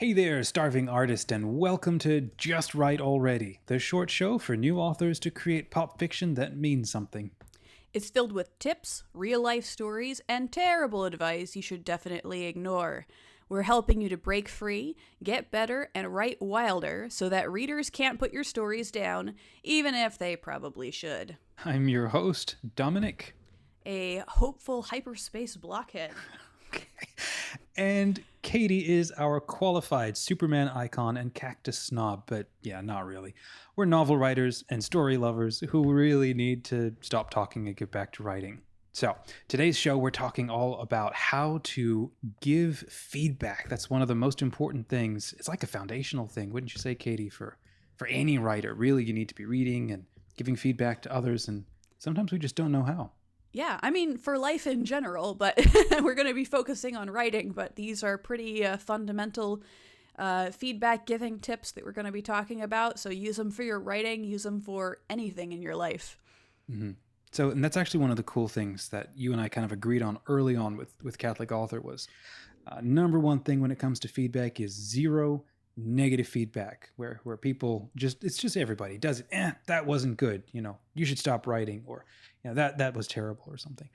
Hey there, starving artist, and welcome to Just Right Already, the short show for new authors to create pop fiction that means something. It's filled with tips, real life stories, and terrible advice you should definitely ignore. We're helping you to break free, get better, and write wilder so that readers can't put your stories down, even if they probably should. I'm your host, Dominic. A hopeful hyperspace blockhead. And Katy is our qualified Superman icon and cactus snob, but yeah, not really. We're novel writers and story lovers who really need to stop talking and get back to writing. So, today's show, we're talking all about how to give feedback. That's one of the most important things. It's like a foundational thing, wouldn't you say, Katy, for any writer? Really, you need to be reading and giving feedback to others, and sometimes we just don't know how. Yeah, I mean, for life in general, but we're going to be focusing on writing, but these are pretty fundamental feedback giving tips that we're going to be talking about. So use them for your writing, use them for anything in your life. Mm-hmm. So, and that's actually one of the cool things that you and I kind of agreed on early on with Catholic Author was number one thing when it comes to feedback is zero negative feedback where people it's just everybody does it. That wasn't good. You should stop writing, or that was terrible or something.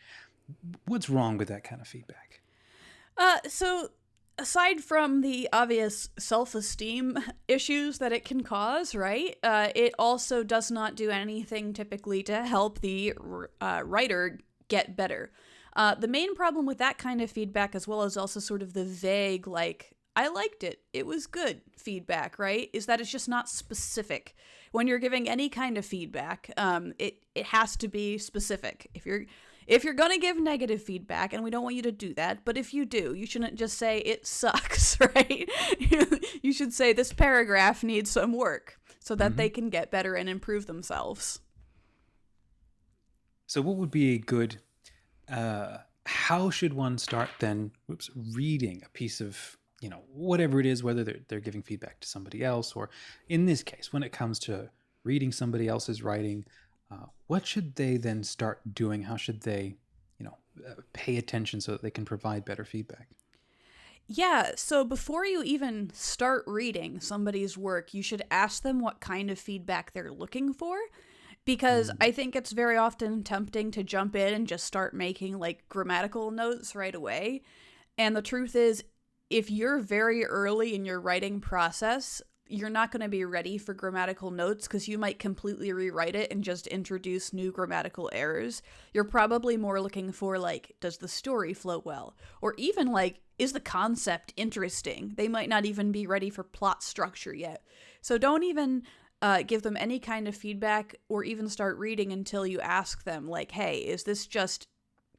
What's wrong with that kind of feedback? So aside from the obvious self-esteem issues that it can cause, right? It also does not do anything typically to help the writer get better. The main problem with that kind of feedback, as well as also sort of the vague, like, I liked it, it was good feedback, right? Is that it's just not specific. When you're giving any kind of feedback, it has to be specific. If you're gonna give negative feedback, and we don't want you to do that, but if you do, you shouldn't just say it sucks, right? You should say this paragraph needs some work so that they can get better and improve themselves. So what would be a good how should one start then reading a piece of whatever it is, whether they're giving feedback to somebody else, or in this case, when it comes to reading somebody else's writing, what should they then start doing? How should they, pay attention so that they can provide better feedback? Yeah, so before you even start reading somebody's work, you should ask them what kind of feedback they're looking for. Because I think it's very often tempting to jump in and just start making like grammatical notes right away. And the truth is, if you're very early in your writing process, you're not going to be ready for grammatical notes because you might completely rewrite it and just introduce new grammatical errors. You're probably more looking for, like, does the story flow well? Or even, like, is the concept interesting? They might not even be ready for plot structure yet. So don't even give them any kind of feedback or even start reading until you ask them, like, hey, is this just...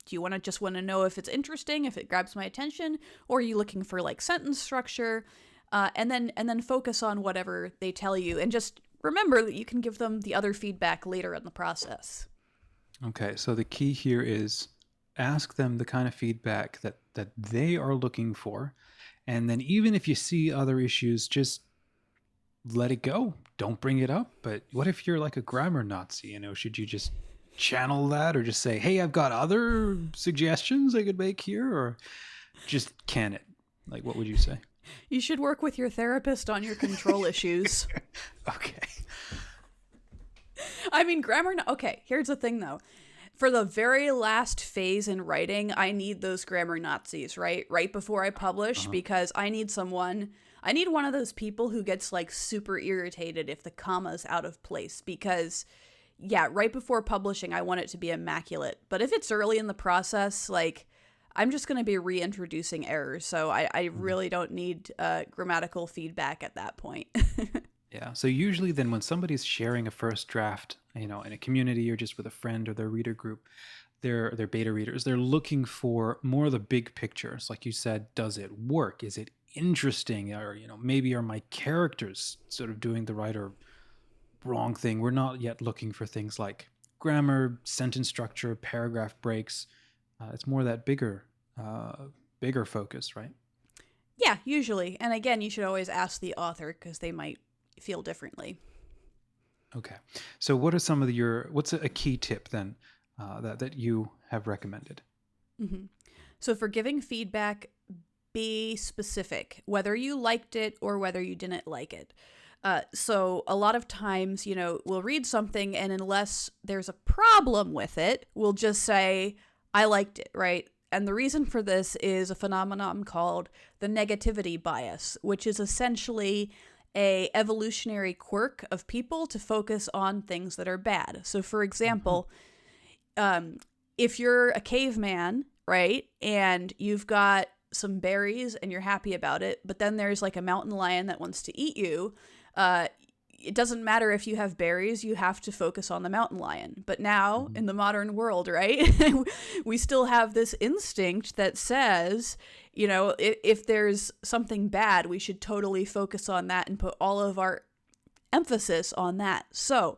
Do you want to know if it's interesting, if it grabs my attention, or are you looking for like sentence structure? And then focus on whatever they tell you, and just remember that you can give them the other feedback later in the process. Okay, so the key here is ask them the kind of feedback that they are looking for, and then even if you see other issues, just let it go. Don't bring it up. But what if you're like a grammar Nazi? Should you just channel that, or just say, hey, I've got other suggestions I could make here, or just can it? Like, what would you say? You should work with your therapist on your control issues. Okay. I mean, okay, here's the thing though. For the very last phase in writing, I need those grammar Nazis, right? Right before I publish, because I need one of those people who gets like super irritated if the comma's out of place, because yeah, right before publishing, I want it to be immaculate. But if it's early in the process, like, I'm just going to be reintroducing errors. So I really don't need grammatical feedback at that point. Yeah. So usually then when somebody's sharing a first draft, in a community or just with a friend or their reader group, they're beta readers, they're looking for more of the big pictures. Like you said, does it work? Is it interesting? Or, maybe are my characters sort of doing the right or wrong thing? We're not yet looking for things like grammar, sentence structure, paragraph breaks. It's more that bigger focus, right? Yeah, usually. And again, you should always ask the author because they might feel differently. Okay. So what are some of what's a key tip then that you have recommended? Mm-hmm. So for giving feedback, be specific, whether you liked it or whether you didn't like it. So a lot of times, we'll read something, and unless there's a problem with it, we'll just say, I liked it, right? And the reason for this is a phenomenon called the negativity bias, which is essentially a evolutionary quirk of people to focus on things that are bad. So for example, if you're a caveman, right, and you've got some berries and you're happy about it, but then there's like a mountain lion that wants to eat you, it doesn't matter if you have berries, you have to focus on the mountain lion. But now in the modern world, right, we still have this instinct that says, if there's something bad, we should totally focus on that and put all of our emphasis on that. So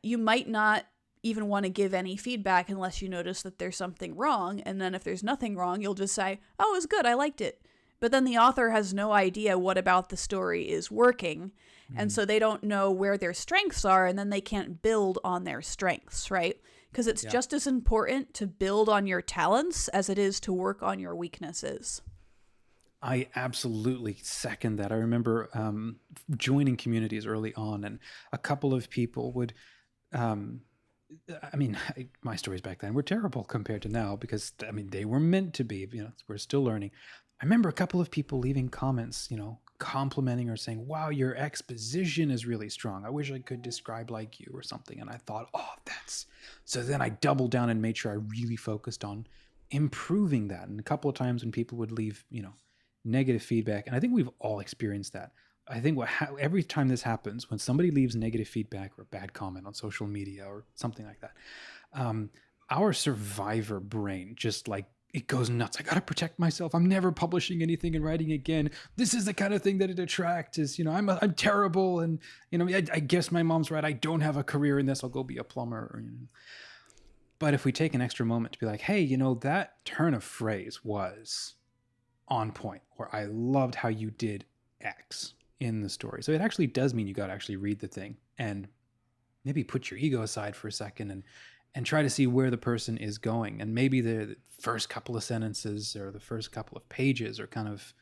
you might not even want to give any feedback unless you notice that there's something wrong. And then if there's nothing wrong, you'll just say, oh, it was good, I liked it. But then the author has no idea what about the story is working. And so they don't know where their strengths are, and then they can't build on their strengths, right? Because it's just as important to build on your talents as it is to work on your weaknesses. I absolutely second that. I remember joining communities early on, and a couple of people would, my stories back then were terrible compared to now because, they were meant to be, we're still learning. I remember a couple of people leaving comments, complimenting or saying, wow, your exposition is really strong. I wish I could describe like you or something. And I thought, so then I doubled down and made sure I really focused on improving that. And a couple of times when people would leave, negative feedback, and I think we've all experienced that. I think every time this happens, when somebody leaves negative feedback or a bad comment on social media or something like that, our survivor brain just it goes nuts. I got to protect myself. I'm never publishing anything and writing again. This is the kind of thing that it attracts is, I'm terrible. And, I guess my mom's right. I don't have a career in this. I'll go be a plumber. But if we take an extra moment to be like, hey, that turn of phrase was on point, or I loved how you did X in the story. So it actually does mean you got to actually read the thing and maybe put your ego aside for a second and try to see where the person is going. And maybe the first couple of sentences or the first couple of pages are kind of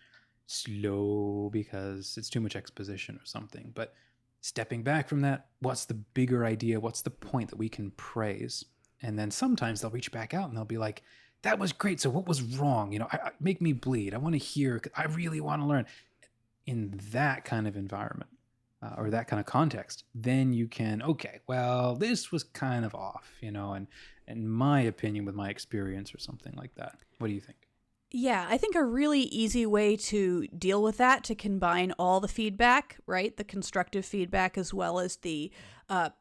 slow because it's too much exposition or something. But stepping back from that, what's the bigger idea? What's the point that we can praise? And then sometimes they'll reach back out and they'll be like, that was great. So what was wrong? Make me bleed. I want to hear. I really want to learn. In that kind of environment, or that kind of context, then you can, okay, well, this was kind of off, and in my opinion, with my experience or something like that. What do you think? Yeah, I think a really easy way to deal with that, to combine all the feedback, right, the constructive feedback as well as the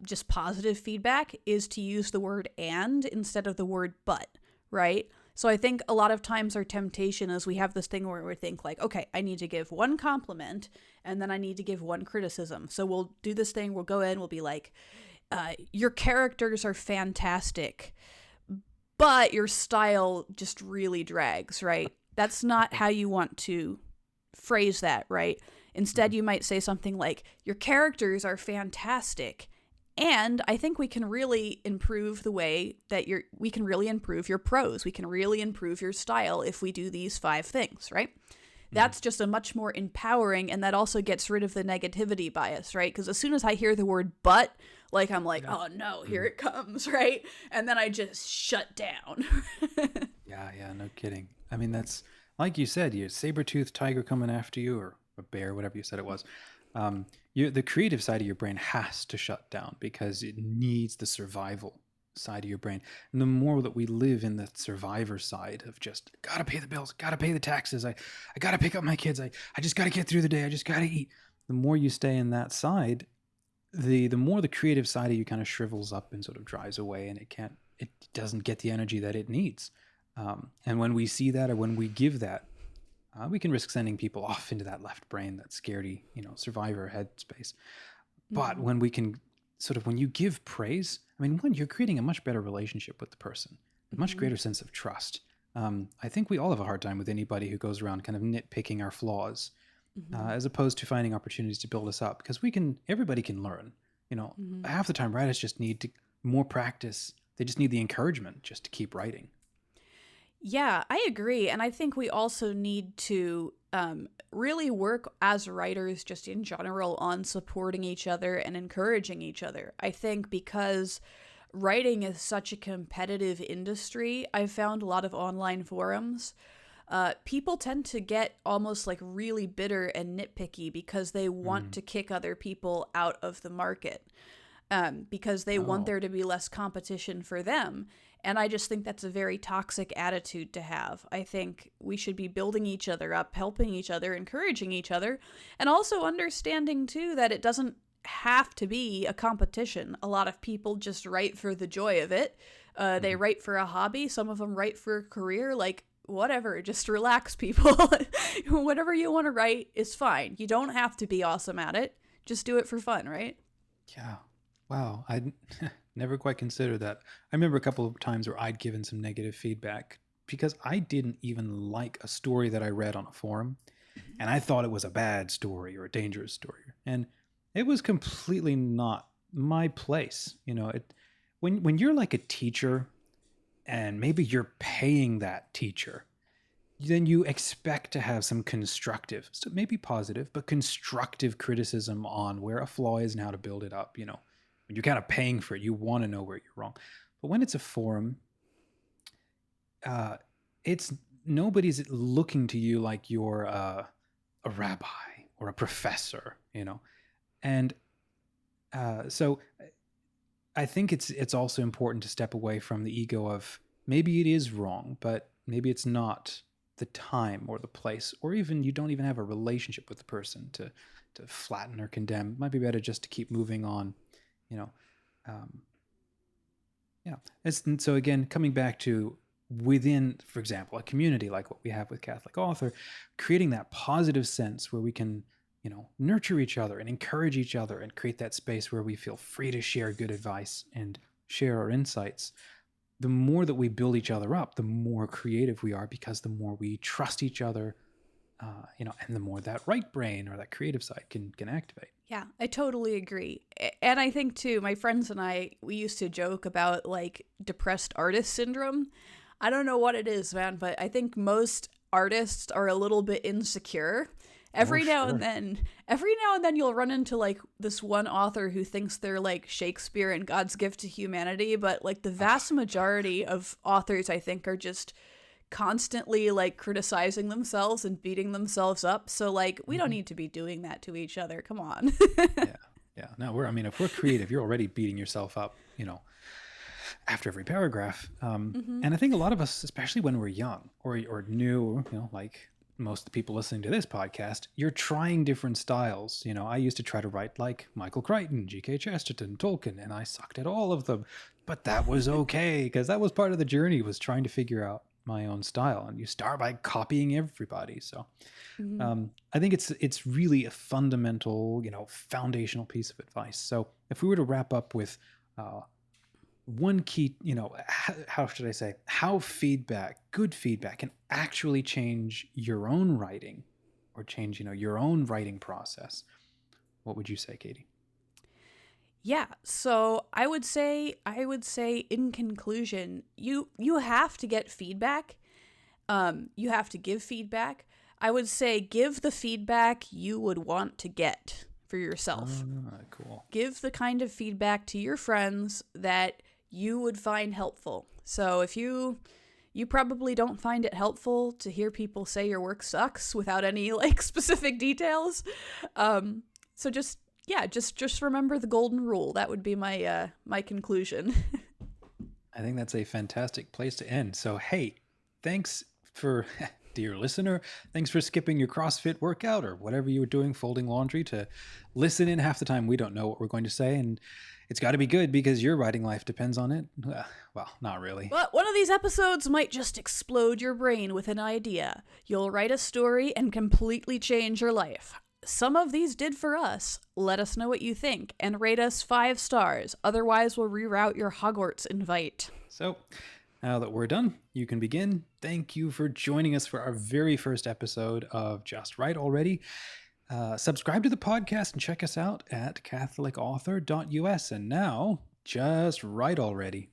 just positive feedback, is to use the word and instead of the word but, right? So I think a lot of times our temptation is we have this thing where we think okay, I need to give one compliment and then I need to give one criticism. So we'll do this thing, we'll go in, we'll be like, your characters are fantastic, but your style just really drags, right? That's not how you want to phrase that, right? Instead, you might say something like, your characters are fantastic, and I think we can really improve the way that we can really improve your prose. We can really improve your style if we do these 5 things, right? That's just a much more empowering, and that also gets rid of the negativity bias, right? Because as soon as I hear the word but, I'm like, oh no, here it comes, right? And then I just shut down. Yeah, no kidding. That's, like you said, you saber-toothed tiger coming after you, or a bear, whatever you said it was. The creative side of your brain has to shut down because it needs the survival side of your brain. And the more that we live in the survivor side of just gotta pay the bills, gotta pay the taxes, I gotta pick up my kids, I just gotta get through the day, I just gotta eat. The more you stay in that side, the more the creative side of you kind of shrivels up and sort of dries away, and it doesn't get the energy that it needs. And when we see that, or when we give that, we can risk sending people off into that left brain, that scaredy, survivor headspace. But when we can when you give praise, one, you're creating a much better relationship with the person, a much greater sense of trust. I think we all have a hard time with anybody who goes around kind of nitpicking our flaws, as opposed to finding opportunities to build us up, because everybody can learn. Half the time writers just need more practice. They just need the encouragement just to keep writing. Yeah, I agree. And I think we also need to really work as writers, just in general, on supporting each other and encouraging each other. I think because writing is such a competitive industry, I've found a lot of online forums. People tend to get almost like really bitter and nitpicky because they want Mm. to kick other people out of the market, because they want Oh, there to be less competition for them. And I just think that's a very toxic attitude to have. I think we should be building each other up, helping each other, encouraging each other, and also understanding too that it doesn't have to be a competition. A lot of people just write for the joy of it. They mhm. write for a hobby. Some of them write for a career. Like, whatever, just relax, people. Whatever you want to write is fine. You don't have to be awesome at it. Just do it for fun, right? Yeah. Wow. I never quite considered that. I remember a couple of times where I'd given some negative feedback because I didn't even like a story that I read on a forum, and I thought it was a bad story or a dangerous story. And it was completely not my place. When you're like a teacher and maybe you're paying that teacher, then you expect to have some constructive, so maybe positive, but constructive criticism on where a flaw is and how to build it up. When you're kind of paying for it, you want to know where you're wrong. But when it's a forum, uh, it's nobody's looking to you like you're a rabbi or a professor. And so I think it's also important to step away from the ego of maybe it is wrong, but maybe it's not the time or the place, or even you don't even have a relationship with the person to flatten or condemn. It might be better just to keep moving on, you know. Um, yeah. And so again, coming back to within, for example, a community like what we have with Catholic Author, creating that positive sense where we can, nurture each other and encourage each other and create that space where we feel free to share good advice and share our insights. The more that we build each other up, the more creative we are, because the more we trust each other, and the more that right brain or that creative side can activate. Yeah, I totally agree. And I think too, my friends and I, we used to joke about like depressed artist syndrome. I don't know what it is, man, but I think most artists are a little bit insecure. Oh, sure. Every now and then you'll run into like this one author who thinks they're like Shakespeare and God's gift to humanity, but like the vast majority of authors I think are just constantly like criticizing themselves and beating themselves up. So like we don't Mhm. need to be doing that to each other. Come on. Yeah. Yeah. No, if we're creative, you're already beating yourself up, after every paragraph. Hmm. And I think a lot of us, especially when we're young or new, like most of the people listening to this podcast, you're trying different styles. I used to try to write like Michael Crichton, G.K. Chesterton, Tolkien, and I sucked at all of them. But that was okay, because that was part of the journey, was trying to figure out my own style. And you start by copying everybody. So Hmm. I think it's really a fundamental, foundational piece of advice. So if we were to wrap up with uh, one key, how should I say, how good feedback can actually change your own writing or change, your own writing process. What would you say, Katie? Yeah, so I would say in conclusion, you have to get feedback. You have to give feedback. I would say give the feedback you would want to get for yourself. Cool. Give the kind of feedback to your friends that you would find helpful. So if you probably don't find it helpful to hear people say your work sucks without any like specific details. So just yeah, just remember the golden rule. That would be my conclusion. I think that's a fantastic place to end. So, hey, thanks for, dear listener, thanks for skipping your CrossFit workout or whatever you were doing, folding laundry, to listen in. Half the time we don't know what we're going to say, and it's got to be good because your writing life depends on it. Well, not really. But one of these episodes might just explode your brain with an idea. You'll write a story and completely change your life. Some of these did for us. Let us know what you think and rate us 5 stars. Otherwise, we'll reroute your Hogwarts invite. So, now that we're done, you can begin. Thank you for joining us for our very first episode of Just Right Already. Subscribe to the podcast and check us out at catholicauthor.us. And now, just write already.